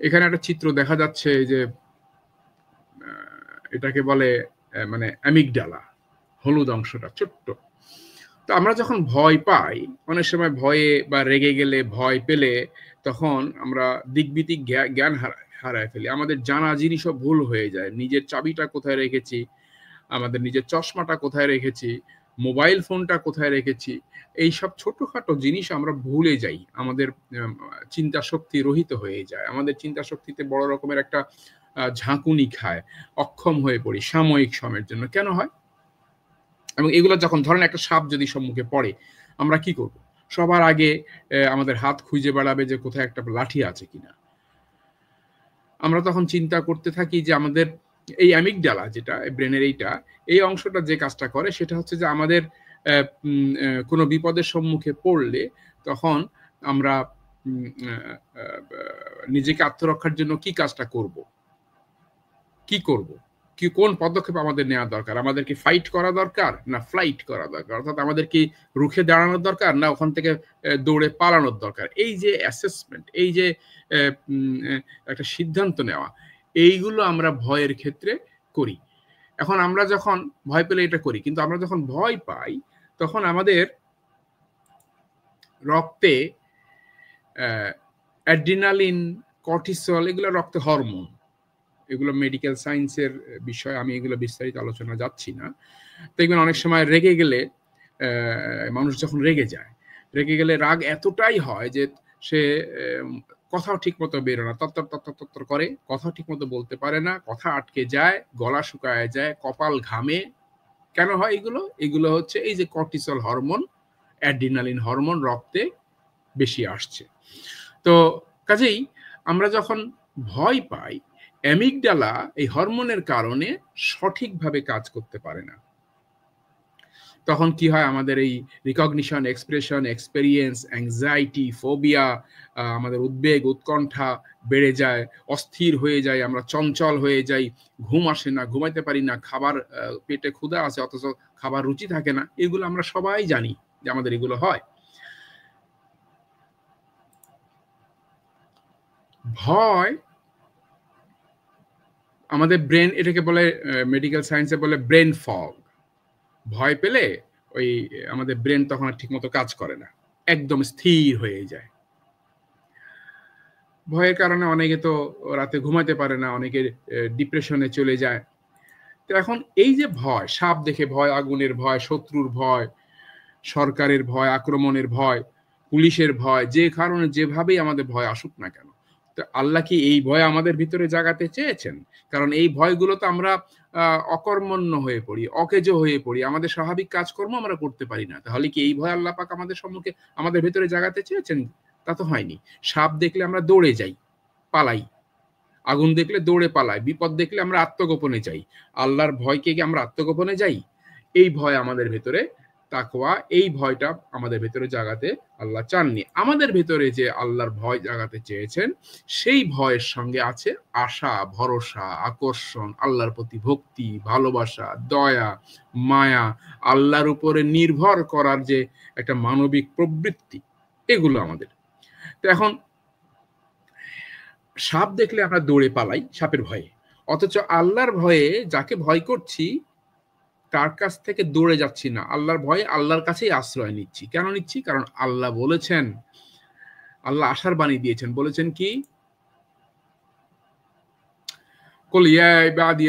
এখানে একটা চিত্র দেখা যাচ্ছে যে এটাকে বলে মানে অ্যামিগডালা, হলুদ অংশটা ছোট্ট। তো আমরা যখন ভয় পাই, অনেক সময় ভয়ে বা রেগে গেলে, ভয় পেলে তখন আমরা দিকবিদিক জ্ঞান হারায় ফেলি। আমাদের জানা জিনিসও ভুল হয়ে যায়। নিজের চাবিটা কোথায় রেখেছি, আমাদের নিজের চশমাটা কোথায় রেখেছি, মোবাইল ফোনটা কোথায় রেখেছি, এইসব ছোটখাটো জিনিস আমরা ভুলে যাই। আমাদের চিন্তা শক্তি রহিত হয়ে যায়। আমাদের চিন্তা শক্তিতে বড় রকমের একটা ঝাঁকুনি খায়, অক্ষম হয়ে পড়ি সাময়িক সময়ের জন্য। কেন হয়? এবং এগুলো যখন ধরেন একটা সাপ যদি সম্মুখে পড়ে, আমরা কি করব? সবার আগে আমাদের হাত খুঁজে বেড়াবে যে কোথায় একটা লাঠি আছে কিনা। আমরা তখন চিন্তা করতে থাকি যে আমাদের এই অ্যামিগডালা যেটা ব্রেনের এই অংশটা যে কাজটা করে সেটা হচ্ছে যে আমাদের কোনো বিপদের সম্মুখে পড়লে তখন আমরা উম আ আ নিজেকে আত্মরক্ষার জন্য কি কাজটা করব? কি করব? কোন পদক্ষেপ আমাদের নেওয়া দরকার? আমাদের কি ফাইট করা দরকার? না ফ্লাইট করা দরকার? অর্থাৎ আমাদের কি রুখে দাঁড়ানোর দরকার? না ওখান থেকে দৌড়ে পালানোর দরকার? এই যে অ্যাসেসমেন্ট, এই যে অ্যা উম অ্যা একটা সিদ্ধান্ত নেওয়া, এইগুলো আমরা ভয়ের ক্ষেত্রে করি। এখন আমরা যখন ভয় পেলে এটা করি। কিন্তু আমরা যখন ভয় পাই, তখন আমাদের রক্তে অ্যা অ্যাড্রিনালিন, কর্টিসল এগুলো রক্তে হরমোন। এগুলো মেডিকেল সায়েন্স এর বিষয়। আমি এগুলো বিস্তারিত আলোচনা যাচ্ছি না। দেখবেন অনেক সময় রেগে গেলে মানুষ যখন রেগে যায়, রেগে গেলে রাগ এতটাই হয় যে সে কথাও ঠিকমতো বের হয় না। তত্তর, তত্তর, তত্তর করে। কথাও ঠিকমতো বলতে পারে না। কথা আটকে যায়, গলা শুকায়ে যায়, কপাল ঘামে। কেন হয় এগুলো? এগুলো হচ্ছে এই যে কর্টিসল হরমোন, অ্যাড্রিনালিন হরমোন রক্তে বেশি আসছে। তো কাজেই আমরা যখন ভয় পাই, অ্যামিগডালা এই হরমোনের কারণে সঠিকভাবে কাজ করতে পারে না। তখন কি হয়? আমাদের এই recognition, expression, experience, anxiety, phobia, আমাদের উদ্বেগ, উৎকণ্ঠা বেড়ে যায়, অস্থির হয়ে যাই, আমরা চঞ্চল হয়ে যাই, ঘুম আসে না, ঘুমাইতে পারি না, খাবার পেটে ক্ষুধা আছে অথচ খাবার রুচি থাকে না। এগুলো আমরা সবাই জানি যে আমাদের এগুলো হয়। ভয় আমাদের ব্রেন এটাকে বলে মেডিকেল সায়েন্স এ বলে ব্রেন ফগ। ভয় পেলে ওই আমাদের ব্রেন তখন আর ঠিকমতো কাজ করে না। একদম স্থির হয়ে যায়। ভয়ের কারণে অনেকে তো রাতে ঘুমাতে পারে না, অনেকে ডিপ্রেশনে চলে যায়। তো এখন এই যে ভয়, সাপ দেখে ভয়, আগুনের ভয়, শত্রুর ভয়, সরকারের ভয়, আক্রমণের ভয়, পুলিশের ভয়, যে কারণে যেভাবেই আমাদের ভয় আসুক না কেন। তো আল্লাহ কি এই ভয় আমাদের ভিতরে জাগাতে চেয়েছেন? কারণ এই ভয়গুলো তো আমরা আ অকর্মণ্য হয়ে পড়ি, অকেজো হয়ে পড়ি। আমাদের স্বাভাবিক কাজকর্ম আমরা করতে পারি না। তাহলে কি এই ভয় আল্লাহ পাক আমাদের সম্মুখে আমাদের ভেতরে জাগাতে চেয়েছেন? তা তো হয়নি। সাপ দেখলে আমরা দৌড়ে যাই, পালাই। আগুন দেখলে দৌড়ে পালাই। বিপদ দেখলে আমরা আত্মগোপনে যাই। আল্লাহর ভয়কে কি আমরা আত্মগোপনে যাই? এই ভয় আমাদের ভেতরে তাকওয়া, এই ভয়টা আমাদের ভেতরে জাগাতে আল্লাহ চাননি। আমাদের ভেতরে যে আল্লাহর ভয় জাগাতে চেয়েছেন, সেই ভয়ের সঙ্গে আছে আশা, ভরসা, আকর্ষণ, আল্লাহর প্রতি ভক্তি, ভালোবাসা, দয়া, মায়া, আল্লাহর উপরে নির্ভর করার যে একটা মানবিক প্রবৃত্তি, এগুলো আমাদের। তো এখন সাপ দেখলে আমরা দৌড়ে পালাই সাপের ভয়ে। অথচ আল্লাহর ভয়ে যাকে ভয় করছি তার কাছ থেকে দৌড়ে যাচ্ছি না। আল্লাহর ভয়ে আল্লাহর কাছেই আশ্রয় নিচ্ছি। কেন নিচ্ছি? কারণ আল্লাহ বলেছেন, আল্লাহ আশার বাণী দিয়েছেন। বলেছেন কি? কুল ইয়া ইবাদি